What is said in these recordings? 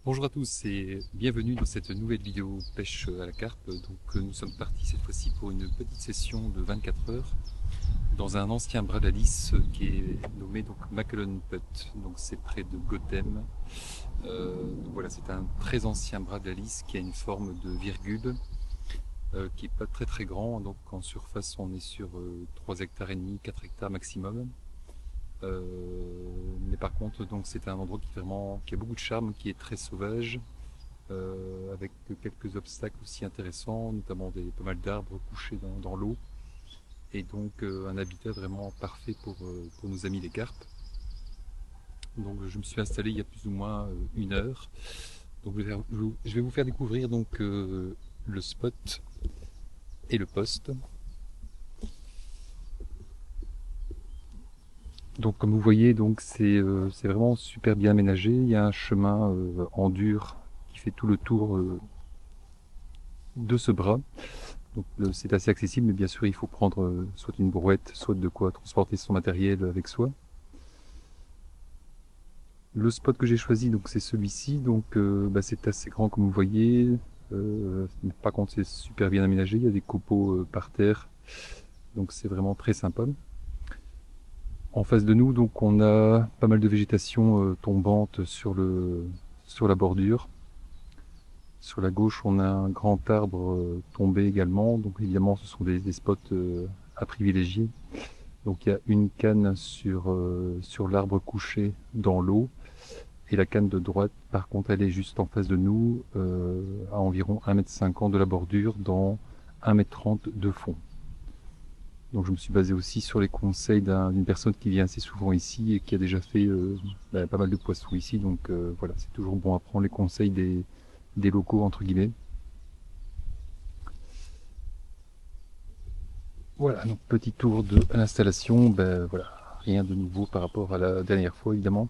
Bonjour à tous et bienvenue dans cette nouvelle vidéo pêche à la carpe. Nous sommes partis cette fois-ci pour une petite session de 24 heures dans un ancien bras d'Alice qui est nommé donc Macalon Putt. Donc c'est près de Gotham. Donc voilà, c'est un très ancien bras d'Alice qui a une forme de virgule, qui est pas très très grand. Donc en surface on est sur 3 hectares et demi, 4 hectares maximum. Mais par contre donc c'est un endroit qui a beaucoup de charme, qui est très sauvage. Avec quelques obstacles aussi intéressants, notamment pas mal d'arbres couchés dans l'eau, et donc un habitat vraiment parfait pour nos amis les carpes. Donc je me suis installé il y a plus ou moins 1 heure. Donc je vais vous faire découvrir donc le spot et le poste. Donc comme vous voyez, donc c'est vraiment super bien aménagé. Il y a un chemin en dur qui fait tout le tour de ce bras. Donc c'est assez accessible, mais bien sûr il faut prendre soit une brouette, soit de quoi transporter son matériel avec soi. Le spot que j'ai choisi, donc c'est celui-ci. Donc c'est assez grand comme vous voyez. Par contre c'est super bien aménagé. Il y a des copeaux par terre, donc c'est vraiment très sympa. En face de nous, donc on a pas mal de végétation tombante sur la bordure. Sur la gauche, on a un grand arbre tombé également. Donc évidemment, ce sont des spots à privilégier. Donc il y a une canne sur l'arbre couché dans l'eau. Et la canne de droite, par contre, elle est juste en face de nous, à environ 1,50 m de la bordure, dans 1,30 m de fond. Donc je me suis basé aussi sur les conseils d'une personne qui vient assez souvent ici et qui a déjà fait pas mal de poissons ici. Donc voilà, c'est toujours bon à prendre les conseils des locaux, entre guillemets. Voilà, donc petit tour de l'installation. Voilà, rien de nouveau par rapport à la dernière fois, évidemment.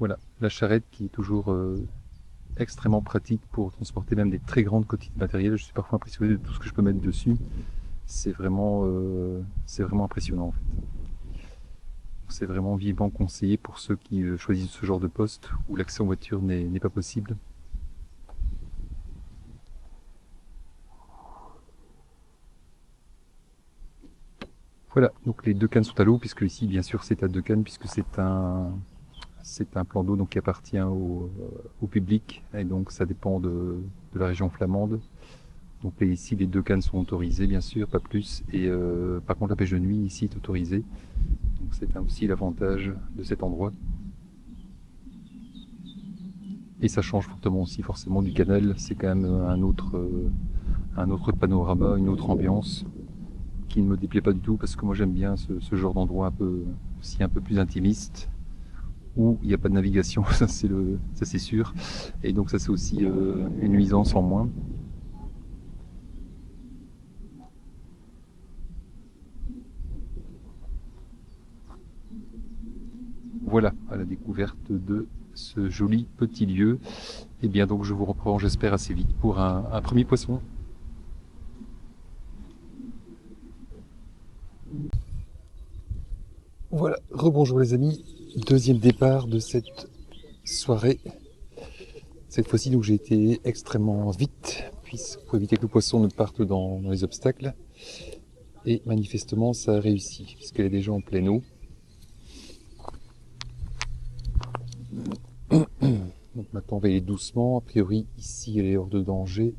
Voilà, la charrette qui est toujours extrêmement pratique pour transporter même des très grandes quantités de matériel. Je suis parfois impressionné de tout ce que je peux mettre dessus. C'est vraiment impressionnant en fait. C'est vraiment vivement conseillé pour ceux qui choisissent ce genre de poste où l'accès en voiture n'est pas possible. Voilà, donc les deux cannes sont à l'eau, puisque ici bien sûr c'est à deux cannes, puisque c'est un plan d'eau donc qui appartient au public, et donc ça dépend de la région flamande. Donc ici les deux cannes sont autorisées bien sûr, pas plus, et par contre la pêche de nuit ici est autorisée. Donc c'est aussi l'avantage de cet endroit. Et ça change fortement aussi forcément du canal, c'est quand même un autre panorama, une autre ambiance qui ne me déplaît pas du tout parce que moi j'aime bien ce genre d'endroit aussi un peu plus intimiste où il n'y a pas de navigation, ça c'est sûr. Et donc ça c'est aussi une nuisance en moins. Voilà, à la découverte de ce joli petit lieu. Et bien donc je vous reprends, j'espère, assez vite pour un premier poisson. Voilà, rebonjour les amis. Deuxième départ de cette soirée. Cette fois-ci, donc j'ai été extrêmement vite, pour éviter que le poisson ne parte dans les obstacles. Et manifestement, ça a réussi, puisqu'elle est déjà en pleine eau. Donc maintenant, on va y aller doucement. A priori, ici, elle est hors de danger.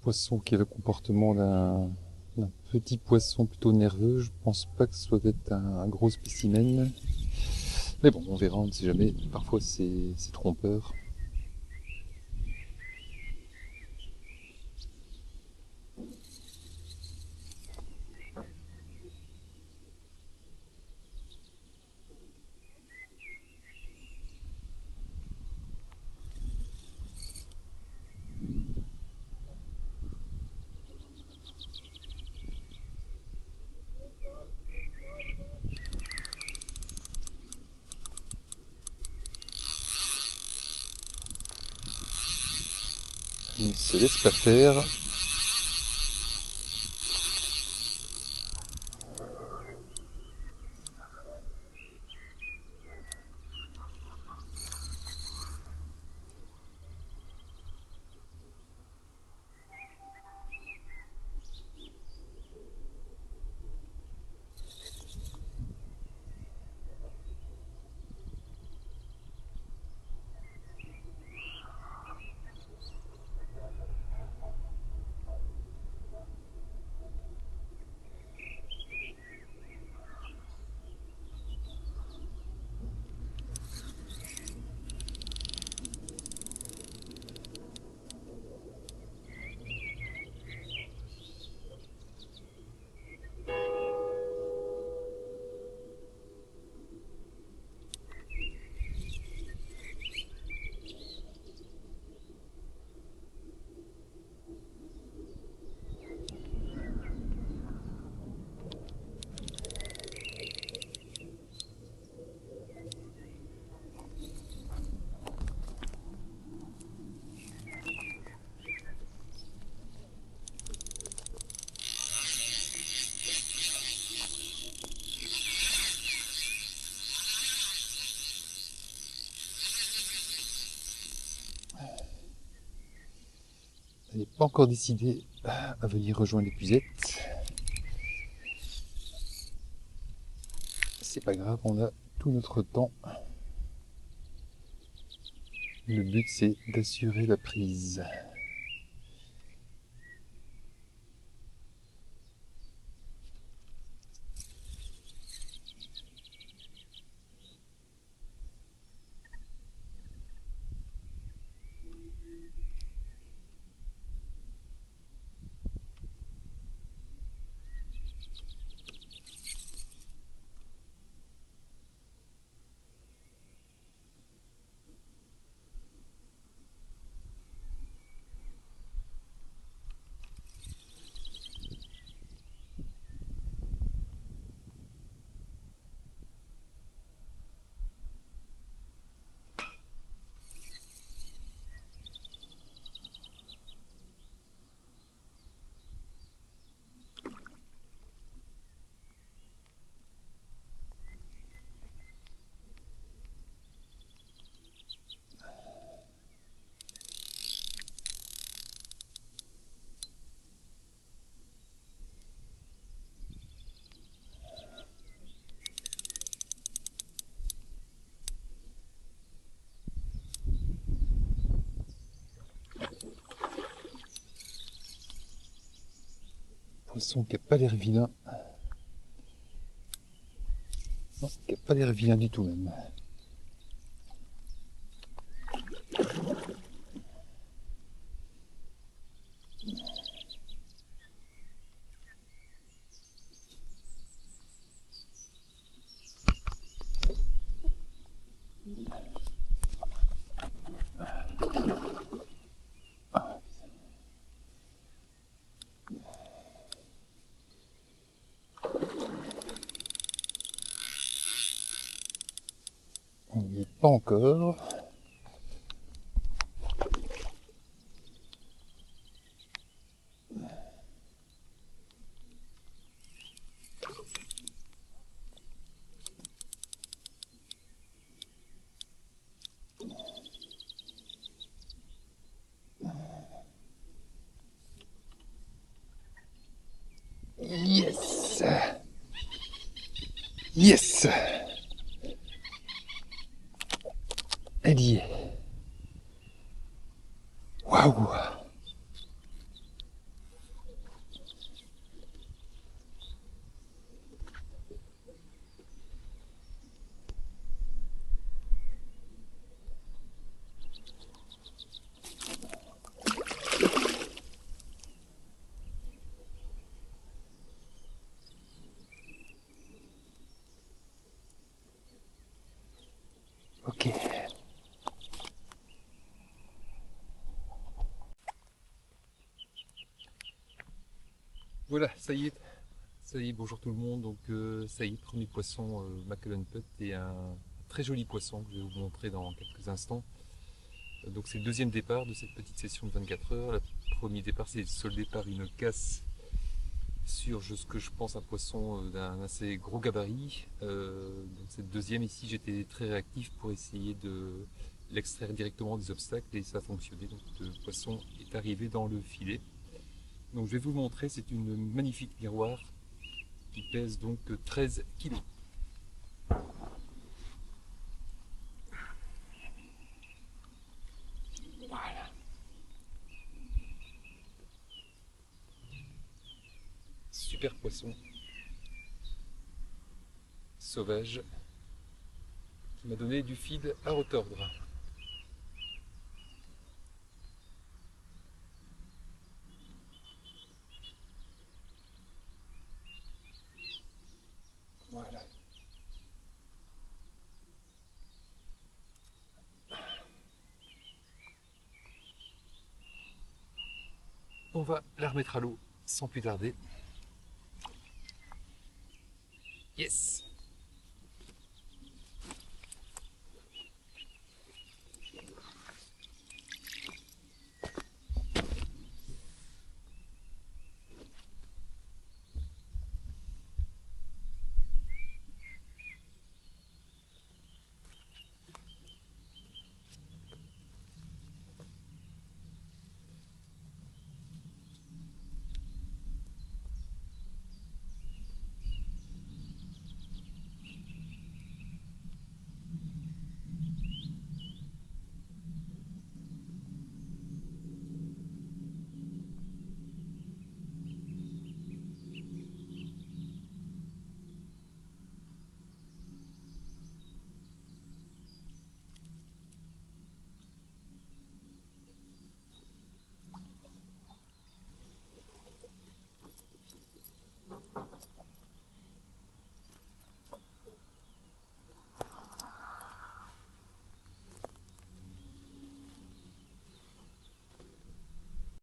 poisson qui a le comportement d'un petit poisson plutôt nerveux. Je pense pas que ce soit être un gros spécimen. Mais bon, on verra, on ne sait jamais. Parfois c'est trompeur. Il ne se laisse pas faire. Elle n'est pas encore décidée à venir rejoindre l'épuisette. C'est pas grave, on a tout notre temps. Le but c'est d'assurer la prise. Poisson qui a pas l'air vilain. Non, qui a pas l'air vilain du tout même. On n'y est pas encore. Yes! Yes! Elle y est. Waouh! Voilà, ça y est, bonjour tout le monde. Donc ça y est, premier poisson Macallan Putt et un très joli poisson que je vais vous montrer dans quelques instants. Donc c'est le deuxième départ de cette petite session de 24 heures. Le premier départ c'est soldé par une casse sur ce que je pense un poisson d'un assez gros gabarit. Donc cette deuxième ici j'étais très réactif pour essayer de l'extraire directement des obstacles et ça a fonctionné. Donc le poisson est arrivé dans le filet. Donc je vais vous le montrer, c'est une magnifique miroir qui pèse donc 13 kilos. Voilà. Super poisson sauvage qui m'a donné du feed à retordre. Voilà. On va la remettre à l'eau sans plus tarder. Yes!